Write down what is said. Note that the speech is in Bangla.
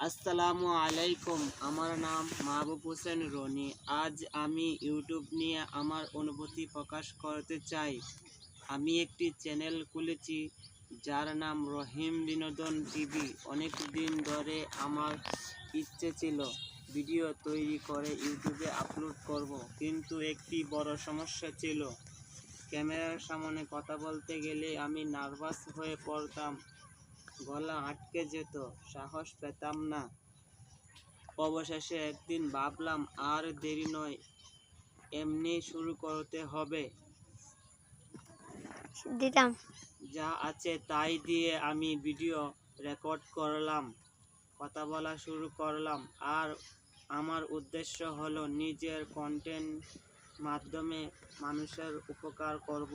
আসসালামু আলাইকুম, আমার নাম মাহবুব হোসেন রনি। আজ আমি ইউটিউব নিয়ে আমার অনুভূতি প্রকাশ করতে চাই। আমি একটি চ্যানেল খুলেছি যার নাম রহিম বিনোদন টিভি। অনেক দিন ধরে আমার ইচ্ছে ছিল ভিডিও তৈরি করে ইউটিউবে আপলোড করব, কিন্তু একটি বড় সমস্যা ছিল। ক্যামেরার সামনে কথা বলতে গেলে আমি নার্ভাস হয়ে পড়তাম, গলা আটকে যেত, সাহস পেতাম না। অবশেষে একদিন ভাবলাম আর দেরি নয়, এমনি শুরু করতে হবে। যা আছে তাই দিয়ে আমি ভিডিও রেকর্ড করলাম, কথা বলা শুরু করলাম। আর আমার উদ্দেশ্য হলো নিজের কন্টেন্ট মাধ্যমে মানুষের উপকার করব।